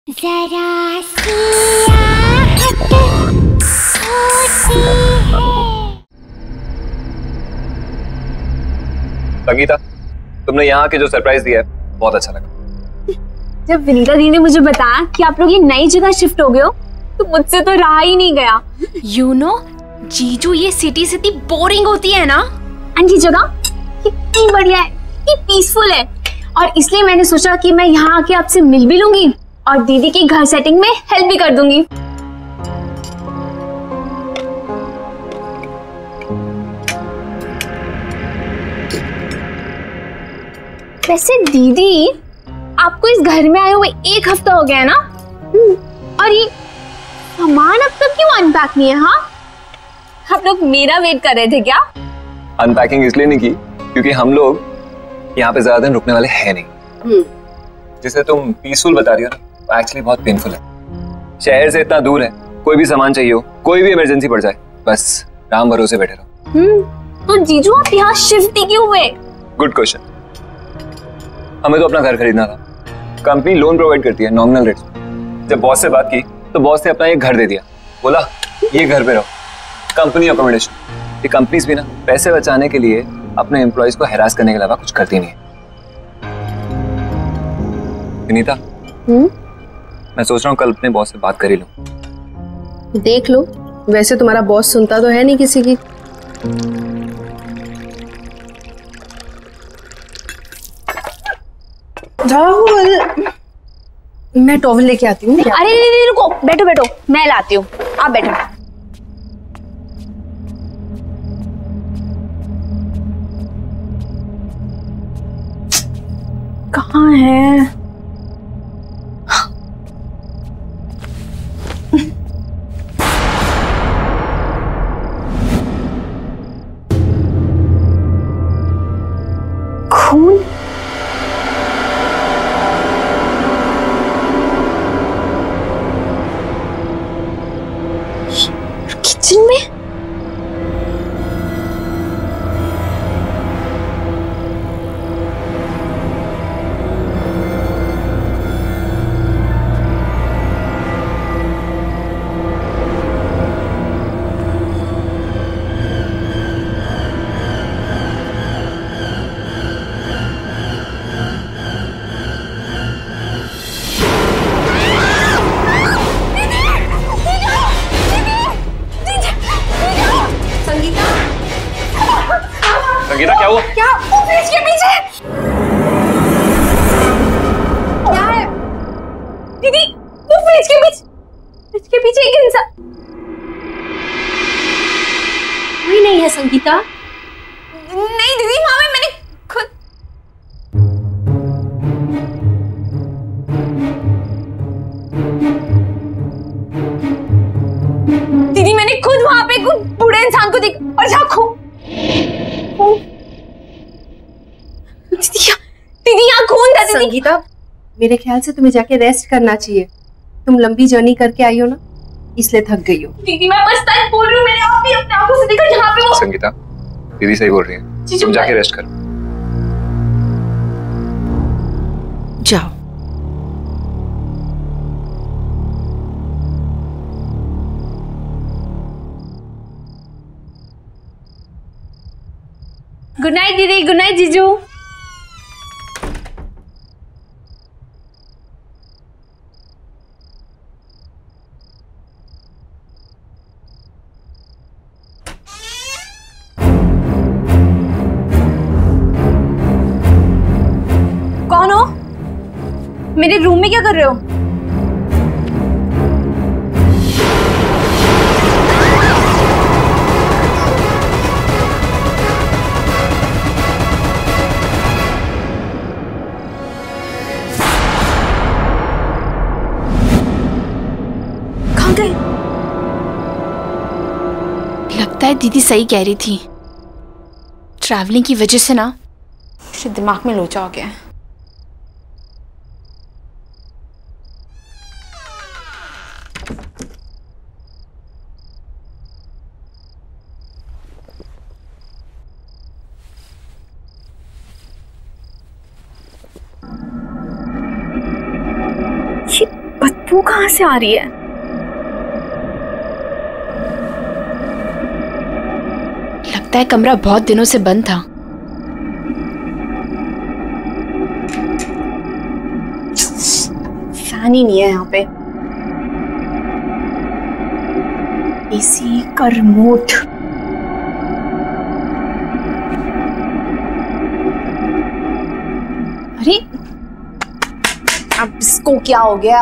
जरा सियाहत होती है। संगीता, तुमने यहाँ के जो सरप्राइज दिया है बहुत अच्छा लगा। जब विनीता दी ने मुझे बताया कि आप लोग ये नई जगह शिफ्ट हो गए हो तो मुझसे तो रहा ही नहीं गया। यू नो जीजू, ये सिटी से इतनी बोरिंग होती है ना। एंड ये जगह कितनी बढ़िया है, कितनी पीसफुल है, और इसलिए मैंने सोचा कि मैं यहाँ आके आपसे मिल भी लूंगी और दीदी की घर सेटिंग में हेल्प भी कर दूंगी। वैसे दीदी, आपको इस घर में आए हुए 1 हफ्ता हो गया है ना? और ये सामान अब तक क्यों अनपैक नहीं है? हाँ, आप लोग मेरा वेट कर रहे थे क्या? अनपैकिंग इसलिए नहीं की क्योंकि हम लोग यहाँ पे ज्यादा दिन रुकने वाले हैं नहीं। जिसे तुम पीसफुल बता रही हो ना, वो एक्चुअली बहुत पेनफुल है। शहर से इतना दूर है, कोई भी सामान चाहिए हो, कोई भी इमरजेंसी पड़ जाए, बस राम भरोसे बैठे रहो। तो जीजू आप यहाँ शिफ्ट ही क्यों हुए? Good question. हमें तो अपना घर खरीदना था। कंपनी लोन प्रोवाइड करती है नॉमिनल रेट्स पे। जब बॉस से बात की तो बॉस ने अपना एक घर दे दिया, बोला ये घर पे रहो, कंपनी अकोमोडेशन। ये कंपनीज भी ना पैसे बचाने के लिए अपने एम्प्लॉइज को हैरास करने के अलावा कुछ करती नहीं है। विनीता, मैं सोच रहा हूँ कल अपने बॉस से बात कर ही लूं। देख लो, वैसे तुम्हारा बॉस सुनता तो है नहीं किसी की। राहुल, मैं टॉवल लेके आती हूँ। अरे नहीं, रुको, बैठो बैठो, मैं लाती हूँ, आप बैठो। कहाँ है? खून? किचन में? संगीता, क्या हुआ? क्या? वो फ्रिज के पीछे क्या है? दीदी, वो फ्रिज के पीछे एक इंसान। कोई नहीं है संगीता। नहीं दीदी, वहां में मैंने खुद वहां पे कुछ बूढ़े इंसान को देख, और जहाँ दीदी यहाँ खून था। दीदी संगीता, मेरे ख्याल से तुम्हें जाके रेस्ट करना चाहिए। तुम लंबी जर्नी करके आई हो ना, इसलिए थक गई हो। दीदी, मैं बस सच बोल रही हूँ, मैंने आप भी अपने आंखों से देखा जहाँ पे वो। संगीता, दीदी सही बोल रही है, तुम जाके रेस्ट करो। जाओ। गुड नाइट दीदी, गुड नाइट जीजू। कौन हो? मेरे रूम में क्या कर रहे हो? लगता है दीदी सही कह रही थी, ट्रैवलिंग की वजह से ना मुझे दिमाग में लोचा हो गया है। ये बदबू कहाँ से आ रही है? लगता है कमरा बहुत दिनों से बंद था। फैन ही नहीं है यहाँ पे। एसी का रिमोट। अरे अब इसको क्या हो गया?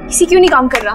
एसी क्यों नहीं काम कर रहा?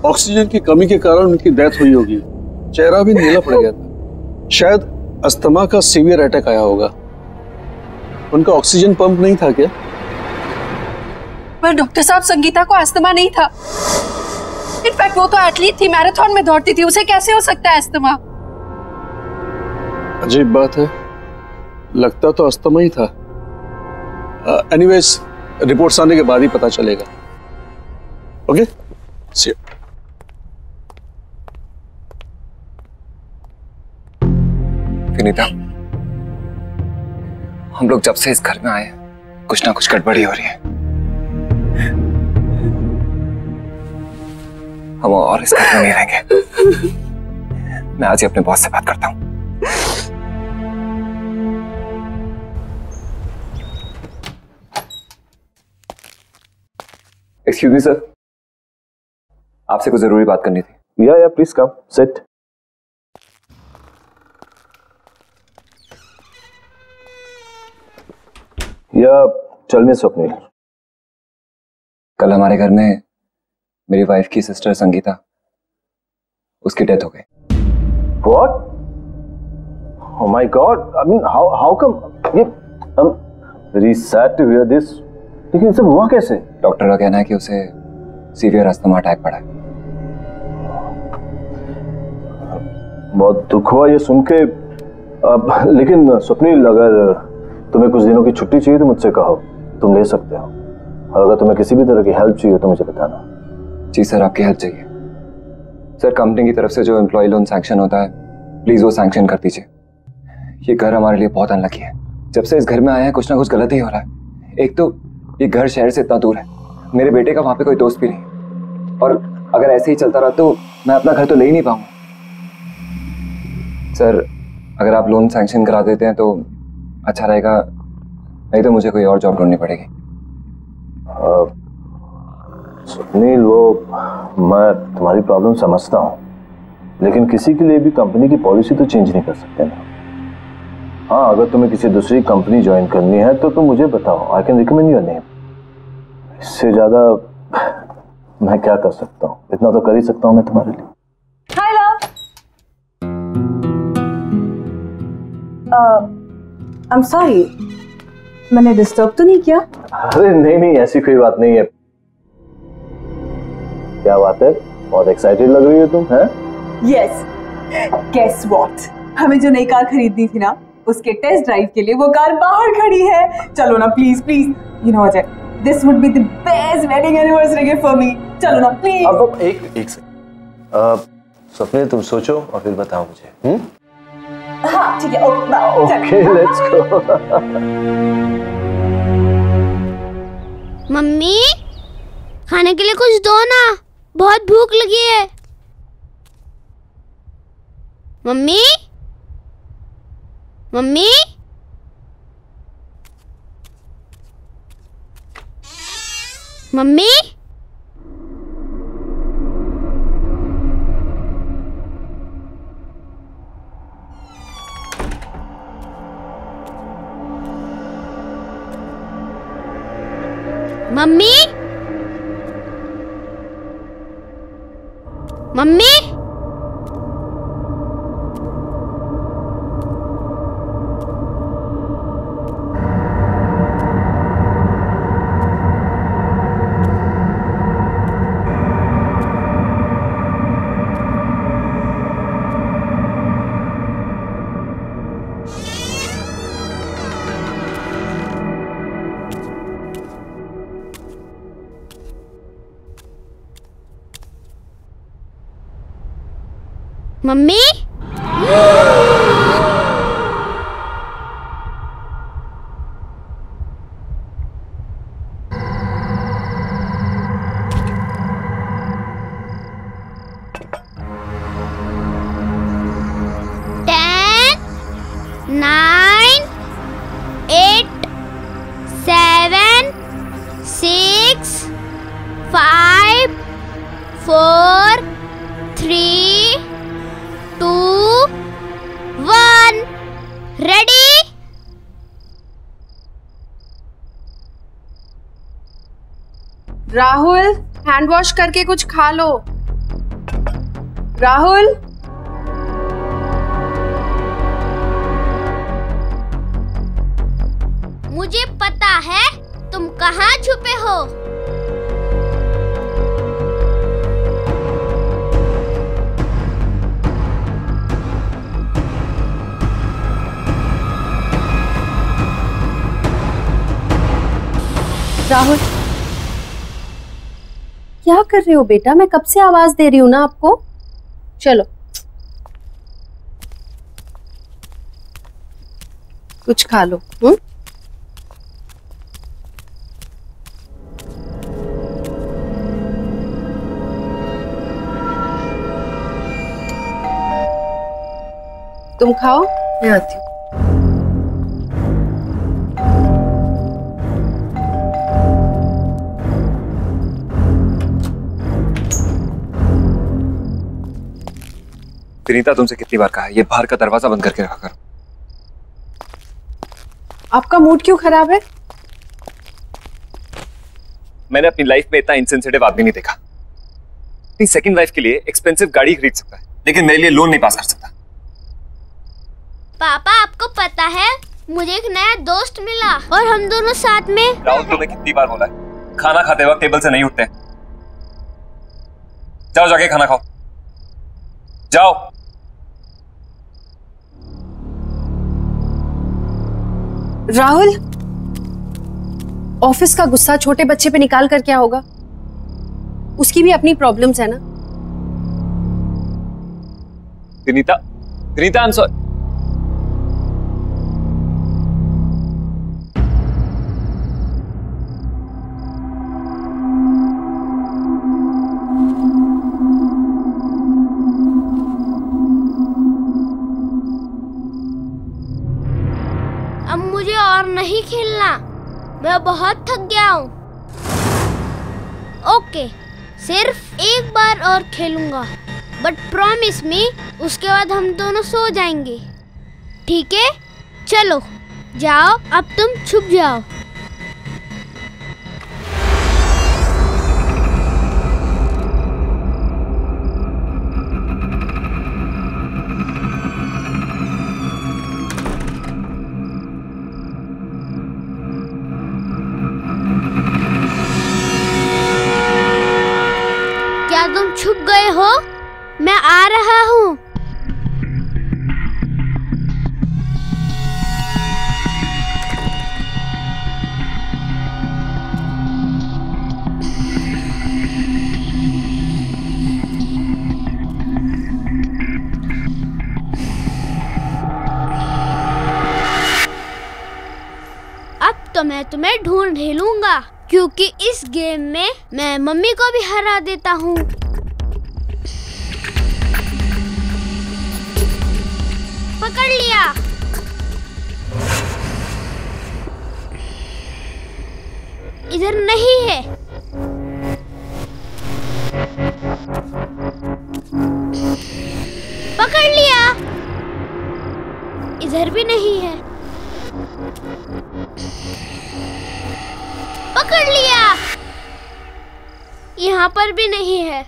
ऑक्सीजन की कमी के कारण उनकी डेथ हुई होगी। चेहरा भी नीला पड़ गया था। शायद अस्थमा का सीवियर अटैक आया होगा। उनका ऑक्सीजन पंप नहीं था क्या? पर डॉक्टर साहब, संगीता को अस्थमा नहीं था। इनफैक्ट वो तो एथलीट थी, मैराथन में दौड़ती थी, उसे कैसे हो सकता है अस्थमा? अजीब बात है, लगता तो अस्थमा ही था। एनीवेज, रिपोर्ट्स आने के बाद ही पता चलेगा। Okay, C you. विनीता, हम लोग जब से इस घर में आए कुछ ना कुछ गड़बड़ी हो रही है। हम और इस घर में नहीं रहेंगे। मैं आज ही अपने बॉस से बात करता हूं। एक्सक्यूज मी सर, आपसे कुछ जरूरी बात करनी थी। या प्लीज कम, सिट। या टेल मी स्वप्निल। कल हमारे घर में मेरी वाइफ की सिस्टर संगीता, उसकी डेथ हो गई। What? Oh my God! I mean, how come? ये I'm very sad to hear this. लेकिन सब हुआ कैसे? डॉक्टर का कहना है कि उसे सीवियर अस्थमा अटैक पड़ा है। बहुत दुख हुआ ये सुन के। लेकिन स्वप्निल, अगर तुम्हें कुछ दिनों की छुट्टी चाहिए तो मुझसे कहो, तुम ले सकते हो। और अगर तुम्हें किसी भी तरह की हेल्प चाहिए तो मुझे बताना। जी सर, आपकी हेल्प चाहिए। सर, कंपनी की तरफ से जो एम्प्लॉय लोन सैंक्शन होता है, प्लीज वो सैंक्शन कर दीजिए। ये घर हमारे लिए बहुत अनलकी है। जब से इस घर में आए हैं कुछ ना कुछ गलत ही हो रहा है। एक तो ये घर शहर से इतना दूर है, मेरे बेटे का वहां पे कोई दोस्त भी नहीं, और अगर ऐसे ही चलता रहा तो मैं अपना घर तो ले ही नहीं पाऊंगा। सर, अगर आप लोन सैंक्शन करा देते हैं तो अच्छा रहेगा, नहीं तो मुझे कोई और जॉब ढूंढनी पड़ेगी। सुनील, वो मैं तुम्हारी प्रॉब्लम समझता हूँ, लेकिन किसी के लिए भी कंपनी की पॉलिसी तो चेंज नहीं कर सकते ना। हाँ, अगर तुम्हें किसी दूसरी कंपनी ज्वाइन करनी है तो तुम मुझे बताओ, I can recommend your name. इससे ज्यादा मैं क्या कर सकता हूँ? इतना तो कर ही सकता हूँ मैं तुम्हारे लिए। हाय लव। आई एम सॉरी, मैंने डिस्टर्ब तो नहीं किया? अरे नहीं नहीं, ऐसी कोई बात नहीं है। क्या बात है, बहुत एक्साइटेड लग रही हो तुम, हैं? यस, गेस व्हाट, हमें जो नई कार खरीदनी थी ना, उसके टेस्ट ड्राइव के लिए वो कार बाहर खड़ी है। चलो ना please please, you know Ajay, this would be the best wedding anniversary gift for me. चलो ना प्लीज। अब एक सेकंड, स्वप्निल तुम सोचो और फिर बताओ मुझे। हाँ ठीक है, ओके लेट्स गो। मम्मी, खाने के लिए कुछ दो ना, बहुत भूख लगी है। Mummy, mummy, mummy, mummy, mummy, mummy, 9, 8, 7, 6, 5, 4, 3, 2, 1, ready? Rahul, hand wash करके कुछ खा लो। राहुल, मुझे पता है तुम कहाँ छुपे हो। राहुल, क्या कर रहे हो बेटा? मैं कब से आवाज दे रही हूँ ना आपको। चलो कुछ खा लो। तुम खाओ, मैं आती हूँ। विनीता, तुमसे कितनी बार कहा है ये बाहर का दरवाजा बंद करके रखा करो। आपका मूड क्यों खराब है? मैंने अपनी लाइफ में इतना इनसेंसिटिव आदमी नहीं देखा। अपनी सेकंड लाइफ के लिए एक्सपेंसिव गाड़ी खरीद सकता है, लेकिन मेरे लिए लोन नहीं पास कर सकता। पापा, आपको पता है मुझे एक नया दोस्त मिला और हम दोनों साथ में। राहुल, तुम्हें कितनी बार बोला है खाना खाते वक्त टेबल से नहीं उठते। जाओ जाके खाना खाओ, जाओ। राहुल, ऑफिस का गुस्सा छोटे बच्चे पे निकाल कर क्या होगा? उसकी भी अपनी प्रॉब्लम्स है ना। Vinita, Vinita, I am sorry. अब मुझे और नहीं खेलना, मैं बहुत थक गया हूँ। ओके, सिर्फ एक बार और खेलूंगा, बट प्रॉमिस मी उसके बाद हम दोनों सो जाएंगे, ठीक है? चलो जाओ, अब तुम छुप जाओ। रहा हूँ। तो मैं तुम्हें ढूंढ ही लूंगा, क्योंकि इस गेम में मैं मम्मी को भी हरा देता हूँ। पकड़ लिया। इधर नहीं है। पकड़ लिया। इधर भी नहीं है। पकड़ लिया। यहाँ पर भी नहीं है।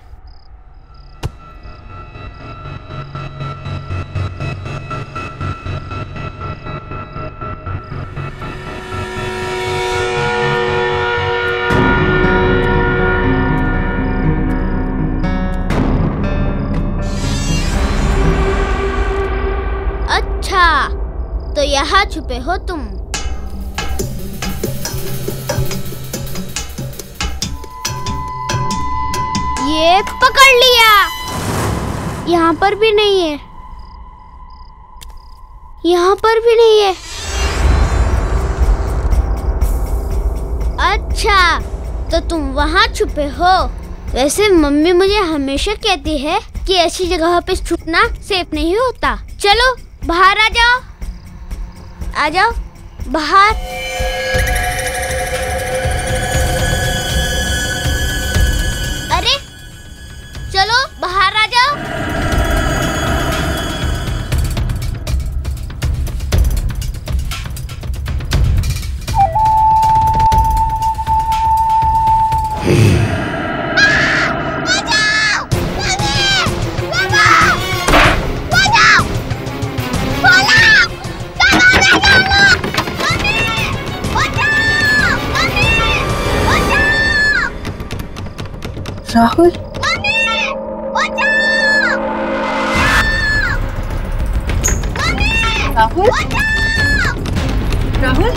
अच्छा, तो यहाँ छुपे हो तुम। ये पकड़ लिया। यहाँ पर भी नहीं है। यहाँ पर भी नहीं है। अच्छा, तो तुम वहाँ छुपे हो। वैसे मम्मी मुझे हमेशा कहती है कि ऐसी जगह पे छुपना सेफ नहीं होता। चलो बाहर आ जाओ। आ जाओ बाहर। अरे चलो बाहर आ जाओ। राहुल, राहुल, राहुल,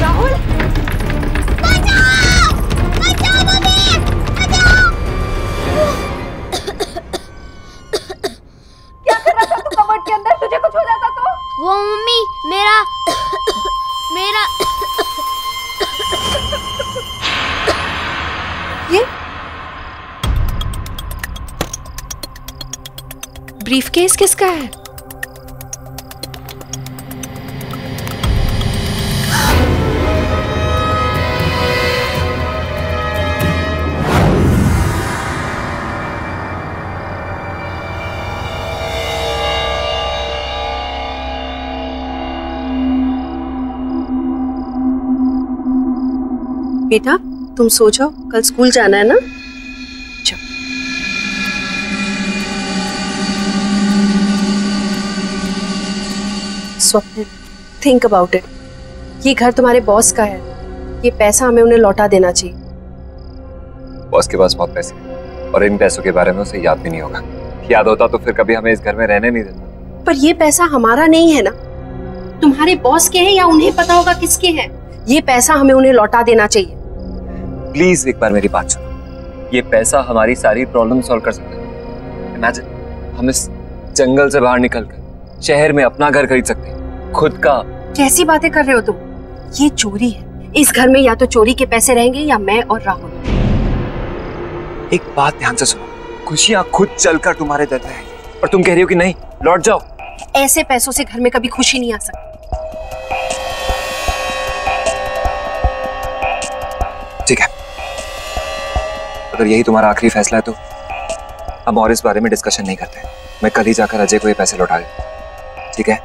राहुल, क्या कर रहा था तू कबर्ड के अंदर? तुझे कुछ हो जाता तो? वो मम्मी मेरा ये ब्रीफकेस किसका है? बेटा तुम सो जाओ, कल स्कूल जाना है ना। जाओ। स्वप्न, थिंक अबाउट इट। ये घर तुम्हारे बॉस का है। ये पैसा हमें उन्हें लौटा देना चाहिए। बॉस के पास बहुत पैसे हैं और इन पैसों के बारे में उसे याद भी नहीं होगा। याद होता तो फिर कभी हमें इस घर में रहने नहीं देता। पर ये पैसा हमारा नहीं है ना, तुम्हारे बॉस के हैं या उन्हें पता होगा किसके हैं। ये पैसा हमें उन्हें लौटा देना चाहिए। प्लीज एक बार मेरी बात सुनो। ये पैसा हमारी सारी प्रॉब्लम सॉल्व कर सकता है। इमेजिन हम इस जंगल से बाहर निकलकर शहर में अपना घर खरीद सकते हैं, खुद का। कैसी बातें कर रहे हो तुम? ये चोरी है। इस घर में या तो चोरी के पैसे रहेंगे या मैं और राहुल। एक बात ध्यान से सुनो, खुशियां खुद चलकर तुम्हारे दर पे आएंगी और तुम कह रही हो कि नहीं, लौट जाओ। ऐसे पैसों से घर में कभी खुशी नहीं आ सकती। ठीक है, अगर यही तुम्हारा आखिरी फैसला है तो हम और इस बारे में डिस्कशन नहीं करते। मैं कल ही जाकर अजय को ये पैसे लौटा दूं, ठीक है?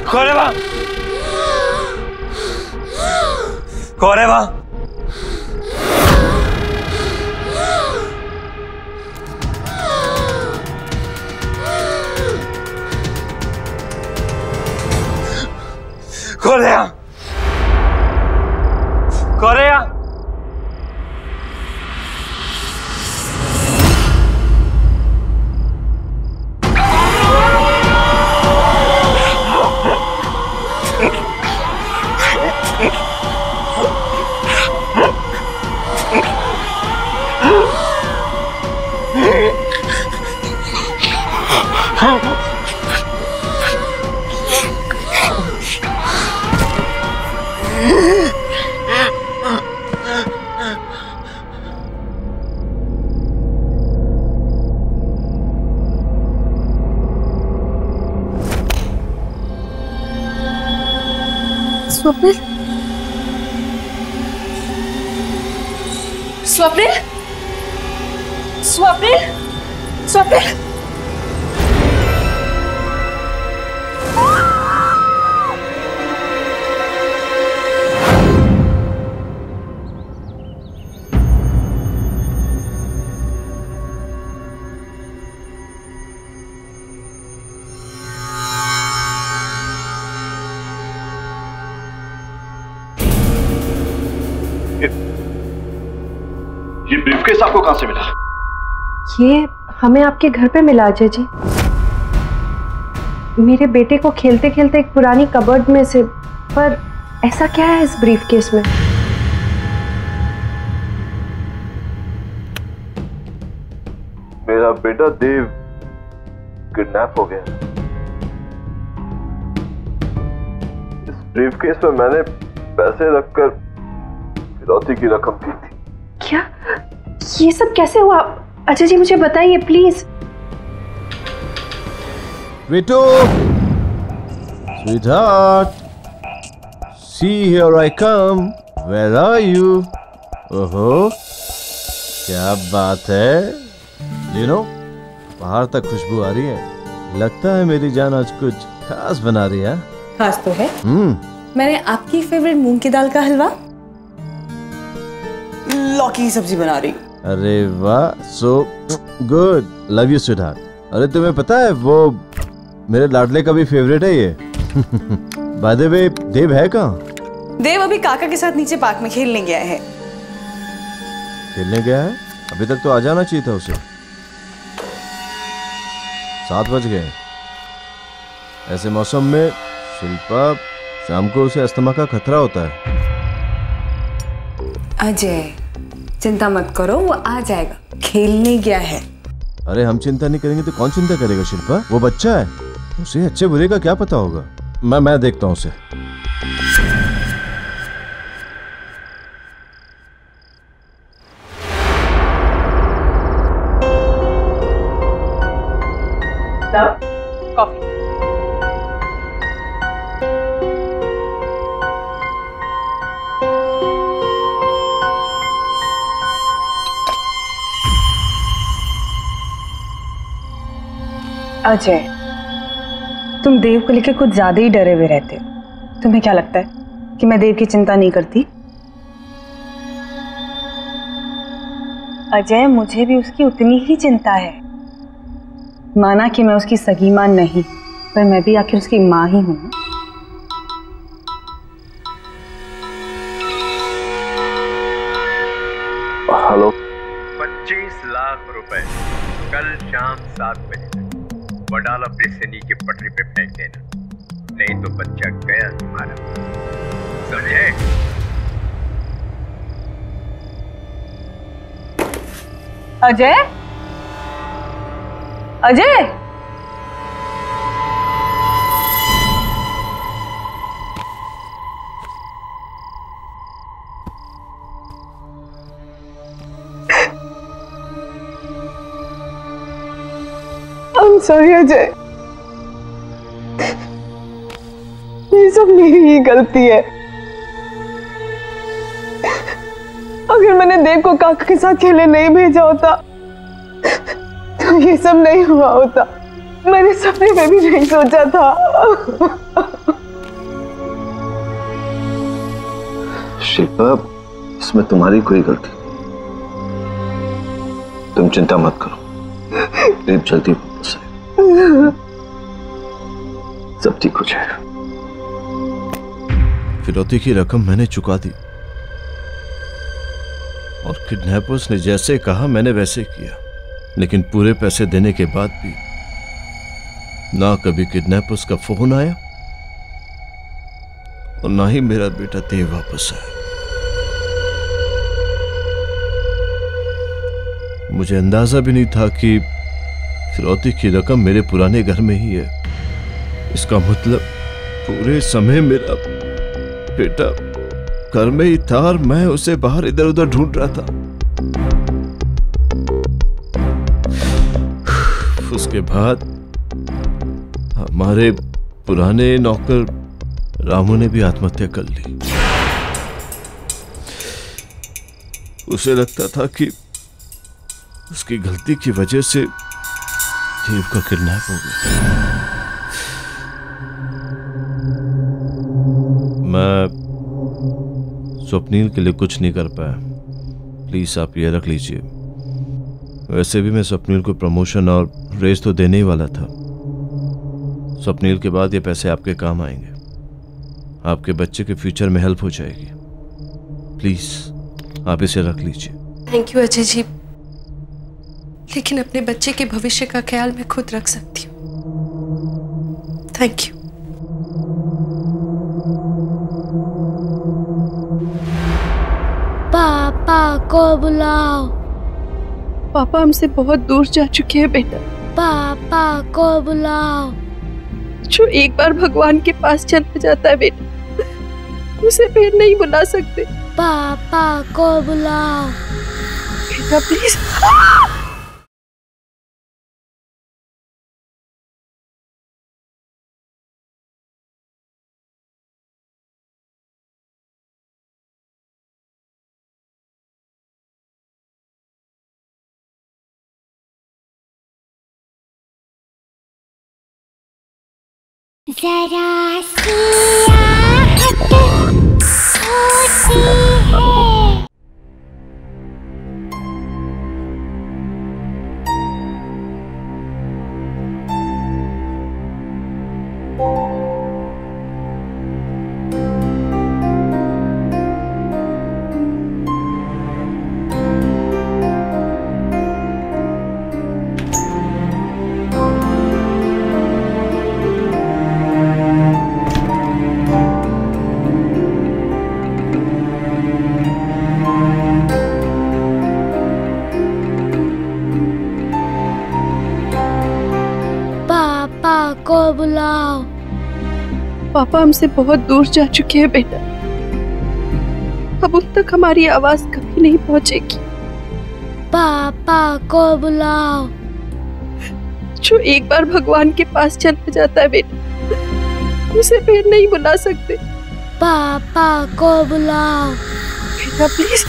कौन है वहाँ? कौन है वहाँ? कौन है यहाँ? कौन है यहाँ? स्वप्निल, स्वप्निल, स्वप्निल, स्वप्निल। ये ब्रीफकेस आपको कहां से मिला? ये हमें आपके घर पे मिला अजय जी। मेरे बेटे को खेलते खेलते एक पुरानी कबर्ड में से। पर ऐसा क्या है इस ब्रीफकेस में? मेरा बेटा देव किडनैप हो गया। इस ब्रीफकेस में मैंने पैसे रखकर फिरौती की रकम दी थी। क्या? ये सब कैसे हुआ? अजय जी मुझे बताइए प्लीज। बेटो, sweetheart, see here I come. Where are you? ओहो, क्या बात है? You know, बाहर तक खुशबू आ रही है। लगता है मेरी जान आज कुछ खास बना रही है। खास तो है। मैंने आपकी फेवरेट मूंग की दाल का हलवा, लौकी की सब्जी बना रही। अरे वाह, so good, love you sweetheart. अरे तुम्हें पता है वो मेरे लाडले का भी फेवरेट है ये। बाय द वे, देव है कहाँ? देव अभी काका के साथ नीचे पार्क में खेलने गया है। खेलने गया है? अभी तक तो आ जाना चाहिए था उसे। 7 बज गए। ऐसे मौसम में शिल्पा, शाम को उसे अस्थमा का खतरा होता है। अजय, चिंता मत करो, वो आ जाएगा। खेलने गया है। अरे हम चिंता नहीं करेंगे तो कौन चिंता करेगा शिल्पा? वो बच्चा है, उसे अच्छे बुरे का क्या पता होगा। मैं देखता हूँ उसे। कॉफी। अजय, तुम देव को लेकर कुछ ज्यादा ही डरे हुए रहते हो। तुम्हें क्या लगता है कि मैं देव की चिंता नहीं करती? अजय, मुझे भी उसकी उतनी ही चिंता है। माना कि मैं उसकी सगी मां नहीं, पर मैं भी आखिर उसकी मां ही हूं। हेलो। 25 लाख रुपए कल शाम 7 बजे तक वडाला ब्रिज से नीचे पटरी पे फेंक देना, नहीं तो बच्चा गया तुम्हारा, समझे? अजय, अजय, I'm sorry अजय, ये सब मेरी ही गलती है। अगर मैंने देव को काका के साथ खेलने नहीं भेजा होता तो ये सब नहीं हुआ होता। मैंने सपने में भी नहीं सोचा था। शिल्पा, इसमें तुम्हारी कोई गलती नहीं, तुम चिंता मत करो, देव जल्दी वापस आएगा, सब ठीक हो जाएगा। फिरौती की रकम मैंने चुका दी और किडनैपर्स ने जैसे कहा मैंने वैसे किया, लेकिन पूरे पैसे देने के बाद भी ना कभी किडनैपर्स का फोन आया और ना ही मेरा बेटा देव वापस आया। मुझे अंदाजा भी नहीं था कि फिरौती की रकम मेरे पुराने घर में ही है। इसका मतलब पूरे समय मेरा बेटा घर में ही था और मैं उसे बाहर इधर उधर ढूंढ रहा था। उसके बाद हमारे पुराने नौकर रामू ने भी आत्महत्या कर ली। उसे लगता था कि उसकी गलती की वजह से देव का किडनैप हो गया। मैं स्वप्नील के लिए कुछ नहीं कर पाया, प्लीज आप ये रख लीजिए। वैसे भी मैं स्वप्नील को प्रमोशन और रेस तो देने ही वाला था। स्वप्नील के बाद ये पैसे आपके काम आएंगे, आपके बच्चे के फ्यूचर में हेल्प हो जाएगी। प्लीज आप इसे रख लीजिए। थैंक यू अजय जी, लेकिन अपने बच्चे के भविष्य का ख्याल मैं खुद रख सकती हूँ। Thank you. पापा को बुलाओ। पापा हमसे बहुत दूर जा चुके हैं बेटा। पापा को बुलाओ। जो एक बार भगवान के पास चला जाता है बेटा, उसे फिर नहीं बुला सकते। पापा को बुलाओ बेटा प्लीज। जरा सी आहट होती है। को बुलाओ। पापा हमसे बहुत दूर जा चुके हैं बेटा, अब उन तक हमारी आवाज कभी नहीं पहुंचेगी। पापा को बुलाओ। जो एक बार भगवान के पास चला जाता है बेटा, उसे फिर नहीं बुला सकते। पापा को बुलाओ। बेटा प्लीज।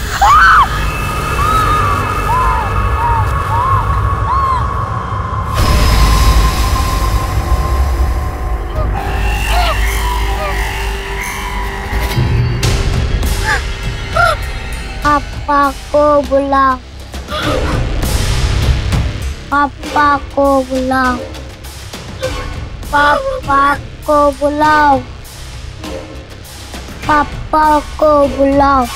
पापा को बुलाओ। पापा को बुलाओ। पापा को बुलाओ। पापा को बुलाओ।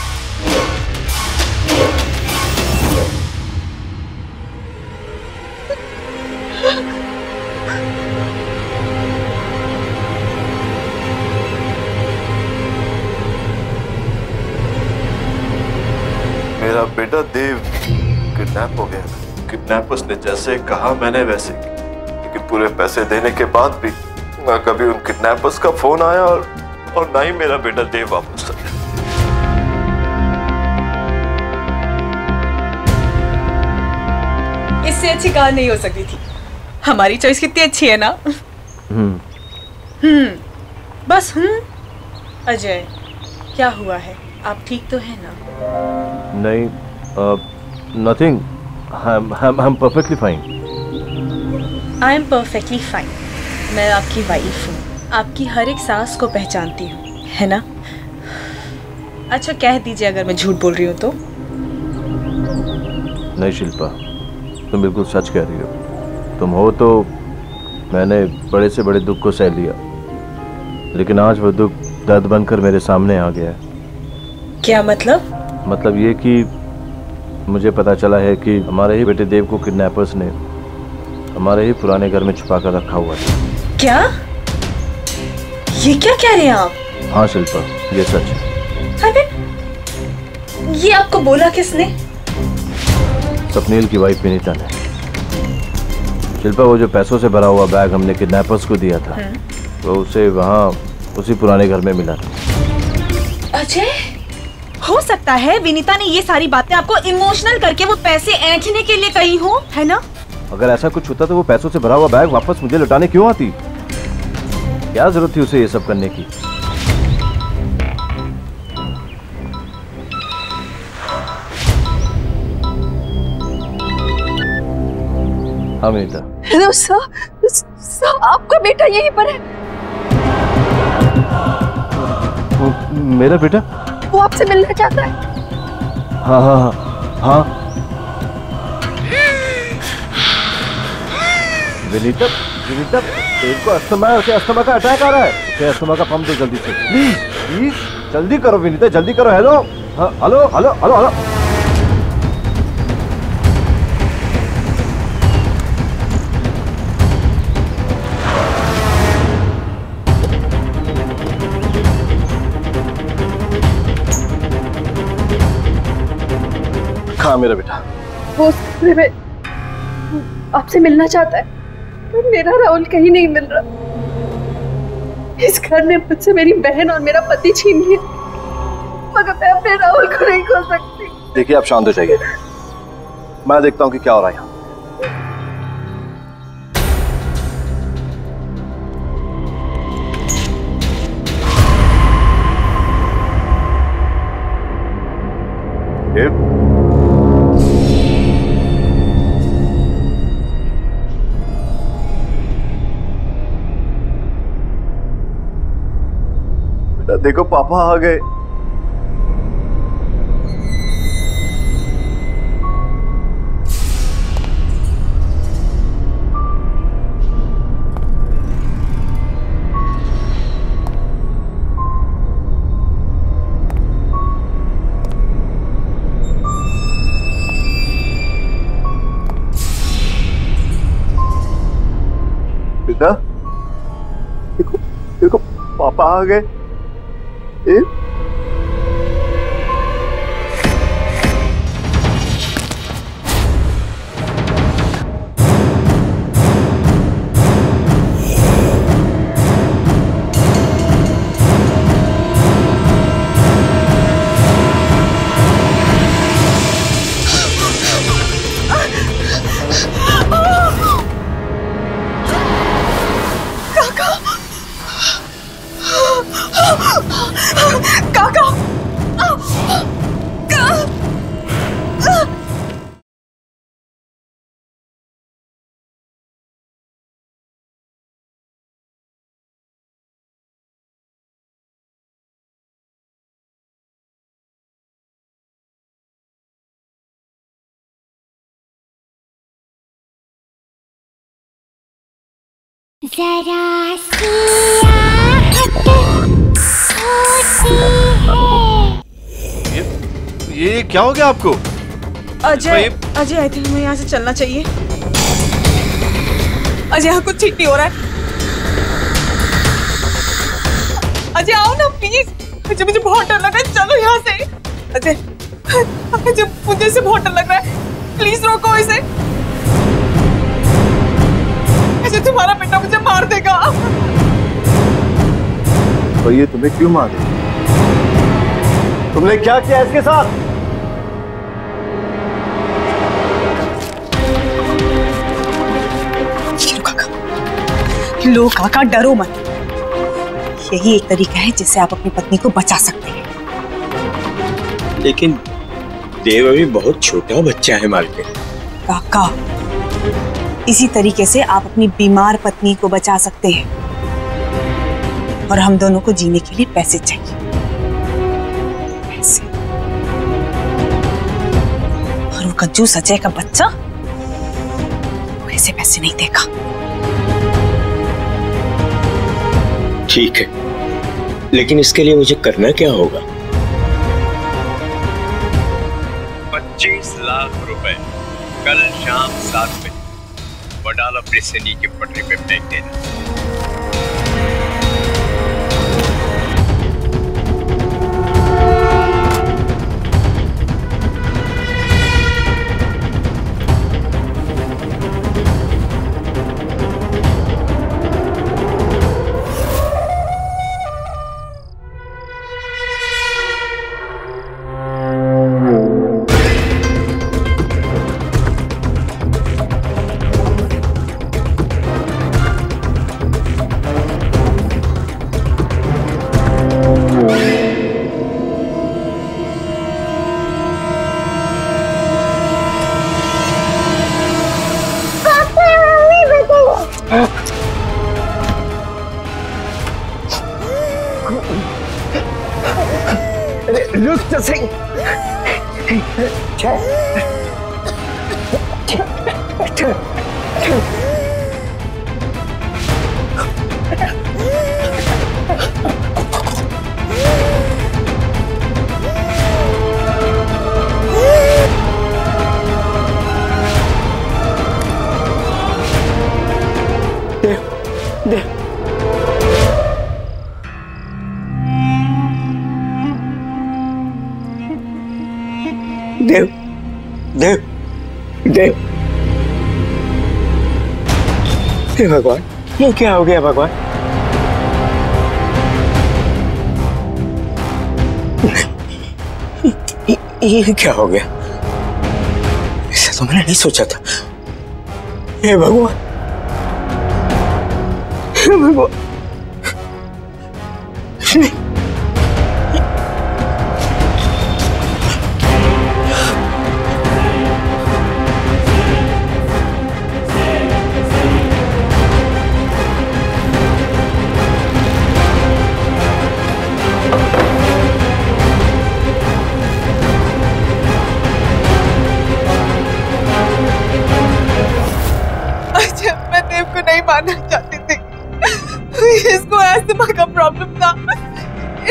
बेटा देव किडनैप हो गया। किडनैपर्स ने जैसे कहा मैंने वैसे, लेकिन पूरे पैसे देने के बाद भी ना कभी उन किडनैपर्स का फोन आया और ना ही मेरा बेटा देव वापस आया। इससे अच्छी कार नहीं हो सकती थी। हमारी चॉइस कितनी अच्छी है ना। बस अजय, क्या हुआ है? आप ठीक तो है ना? नहीं, nothing, I am perfectly fine. I am perfectly fine. मैं आपकी वाइफ हूँ, आपकी हर एक सांस को पहचानती हूँ, है ना? अच्छा कह दीजिए अगर मैं झूठ बोल रही हूँ तो। नहीं शिल्पा, तुम बिल्कुल सच कह रही हो। तुम हो तो मैंने बड़े से बड़े दुख को सह लिया, लेकिन आज वो दुख दर्द बनकर मेरे सामने आ गया है। क्या मतलब? मतलब ये कि मुझे पता चला है कि हमारे ही बेटे देव को किडनैपर्स ने हमारे ही पुराने घर में छुपा कर रखा हुआ था। क्या? ये क्या कह रहे हैं आप? हाँ शिल्पा, ये सच है। अरे ये आपको बोला किसने? स्वप्नील की वाइफ विनीता ने। शिल्पा, वो जो पैसों से भरा हुआ बैग हमने किडनैपर्स को दिया था, वो उसे वहाँ उसी पुराने घर में मिला था। अजय, हो सकता है विनीता ने ये सारी बातें आपको इमोशनल करके वो पैसे ऐंठने के लिए कही हो, है ना? अगर ऐसा कुछ होता तो वो पैसों से भरा हुआ बैग वापस मुझे लौटाने क्यों आती? क्या जरूरत थी उसे ये सब करने की? हाँ विनीता। हेलो सर, आपका बेटा यहीं पर है। मेरा बेटा? वो आपसे मिलना चाहता है। हाँ हाँ हाँ हाँ। विनीता, विनीता, देव को अस्थमा है, उसे अस्थमा का अटैक आ रहा है। उसे अस्थमा का पंप दो जल्दी से, प्लीज प्लीज जल्दी करो विनीता, जल्दी करो। हेलो, हाँ, हेलो हेलो हेलो हेलो। कहाँ मेरा बेटा? वो आपसे मिलना चाहता है, पर मेरा राहुल कहीं नहीं मिल रहा। इस घर ने मुझसे मेरी बहन और मेरा पति छीन लिया, मगर मैं अपने राहुल को नहीं खो सकती। देखिए आप शांत हो जाइए, मैं देखता हूँ कि क्या हो रहा है यहाँ। देखो पापा आ गए। बेटा देखो, देखो पापा आ गए। जरा सी आहट होती है। ये क्या हो गया आपको? अजय, अजय आई थिंक हमें यहाँ से चलना चाहिए। अजय यहाँ कुछ ठीक नहीं हो रहा है। अजय आओ ना प्लीज, अजय मुझे बहुत डर लगा है, चलो यहाँ से। अजय जब मुझे से बहुत डर लग रहा है, प्लीज रोको इसे। अजय तुम्हारा बेटा मुझे मार देगा। तो ये तुम्हें क्यों मार देगा? तुमने क्या किया इसके साथ? लो काका, डरो मत। यही एक तरीका है जिससे आप अपनी पत्नी को बचा सकते हैं। लेकिन देव अभी बहुत छोटा बच्चा है मालकिन। काका, इसी तरीके से आप अपनी बीमार पत्नी को बचा सकते हैं। और हम दोनों को जीने के लिए पैसे चाहिए, पैसे। और वो कंजूस अजय का बच्चा वैसे पैसे नहीं देगा। ठीक है, लेकिन इसके लिए मुझे करना क्या होगा? 25 लाख रुपए कल शाम 7 बजे वडाला ब्रिज से नीचे पटरी पे फेंक देना। देव, देव, देव, हे भगवान, ये क्या हो गया भगवान? ये क्या हो गया? ऐसा तो मैंने नहीं सोचा था। हे भगवान, हे भगवान। नहीं मानना चाहती थी, इसको अस्थमा का प्रॉब्लम था,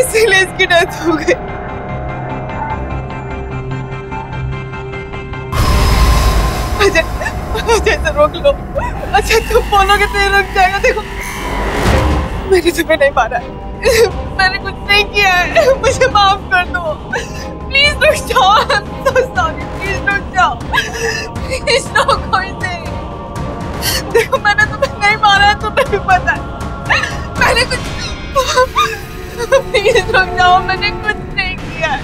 इसीलिए इसकी डेथ हो गई। अजय, अजय से रोक लो। अच्छा तुम बोलोगे तो ये रुक जाएगा। देखो मैंने तुम्हें नहीं मारा है, मैंने कुछ नहीं किया है, मुझे माफ कर दो। प्लीज रुक जाओ, सॉरी, प्लीज रुक जाओ, प्लीज रोको इसे। देखो मैंने तुम्हें नहीं मारा है, तुम्हें भी पता है, मैंने कुछ, प्लीज रुक जाओ, मैंने कुछ नहीं किया है।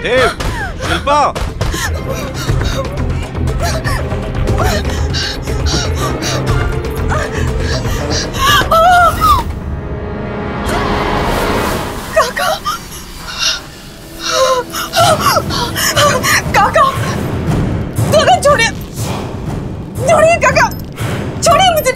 देव, शिल्पा, काका, काका छोड़िए, छोड़िए काका, छोड़िए मुझे।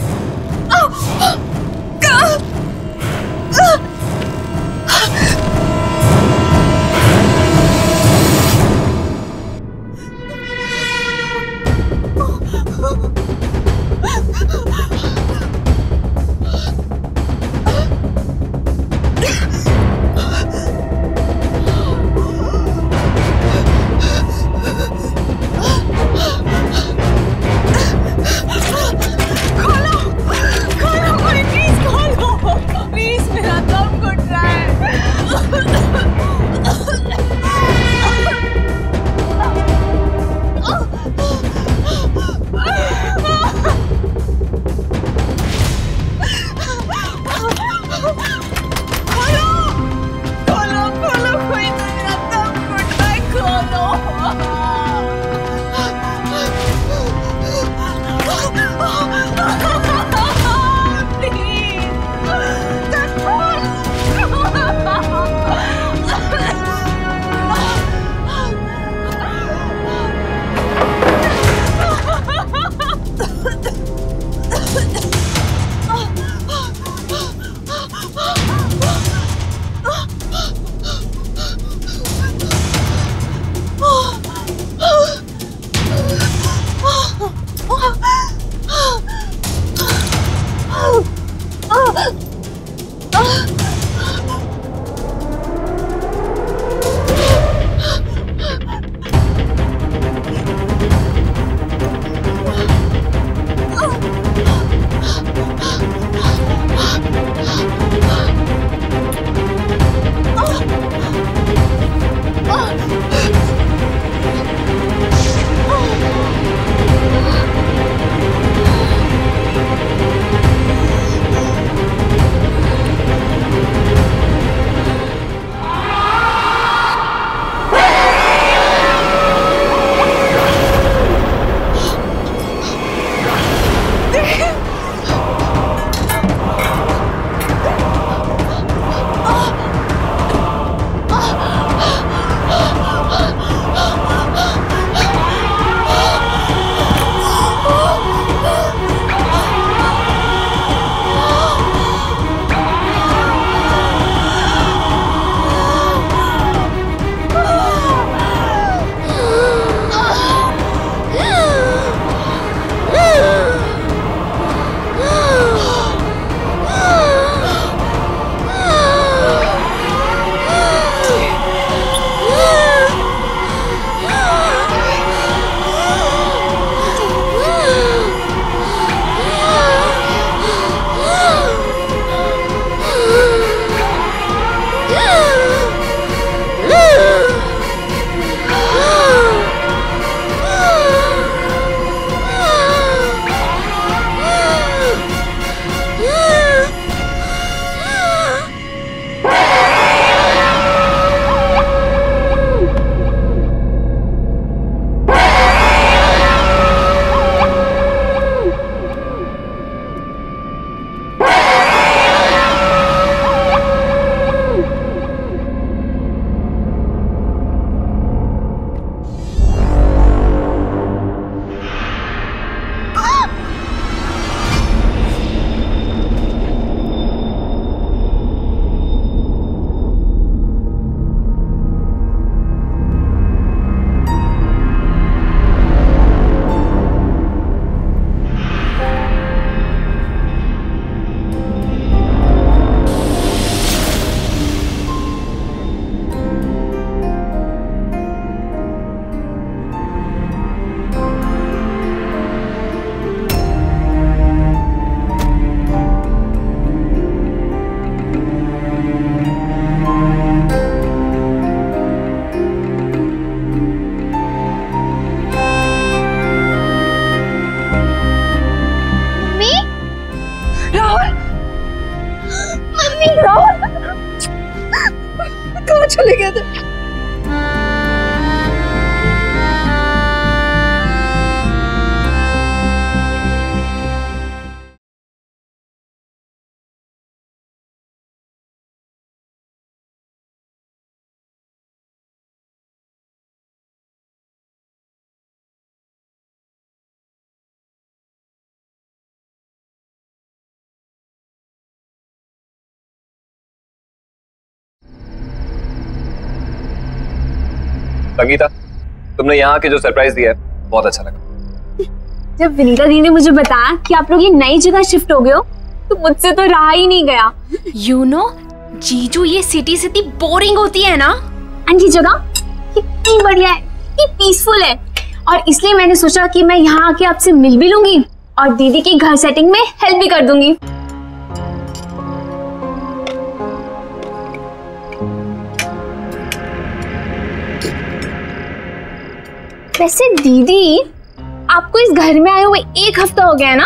कहाँ चले गए थे? संगीता, तुमने यहाँ के जो सरप्राइज दिया है बहुत अच्छा लगा। जब विनीता दी ने मुझे बताया कि आप लोग ये नई जगह शिफ्ट हो गए हो तो मुझसे तो रहा ही नहीं गया। यू नो जीजू, ये सिटी से इतनी बोरिंग होती है ना, एंड ये जगह कितनी बढ़िया है, कितनी पीसफुल है, और इसलिए मैंने सोचा कि मैं यहाँ आके आपसे मिल भी लूंगी और दीदी की घर सेटिंग में हेल्प भी कर दूंगी। वैसे दीदी, आपको इस घर में आए हुए 1 हफ्ता हो गया है ना?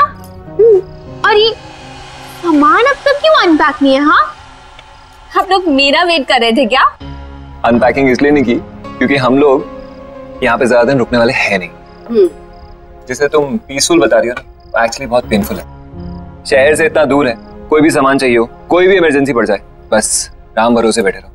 और ये सामान अब तक क्यों अनपैक नहीं है? हाँ, आप लोग मेरा वेट कर रहे थे क्या? अनपैकिंग इसलिए नहीं की क्योंकि हम लोग यहाँ पे ज्यादा दिन रुकने वाले हैं नहीं। जिसे तुम पीसफुल बता रही हो ना, वो एक्चुअली बहुत पेनफुल है। शहर से इतना दूर है, कोई भी सामान चाहिए हो, कोई भी इमरजेंसी पड़ जाए, बस राम भरोसे बैठे रहो।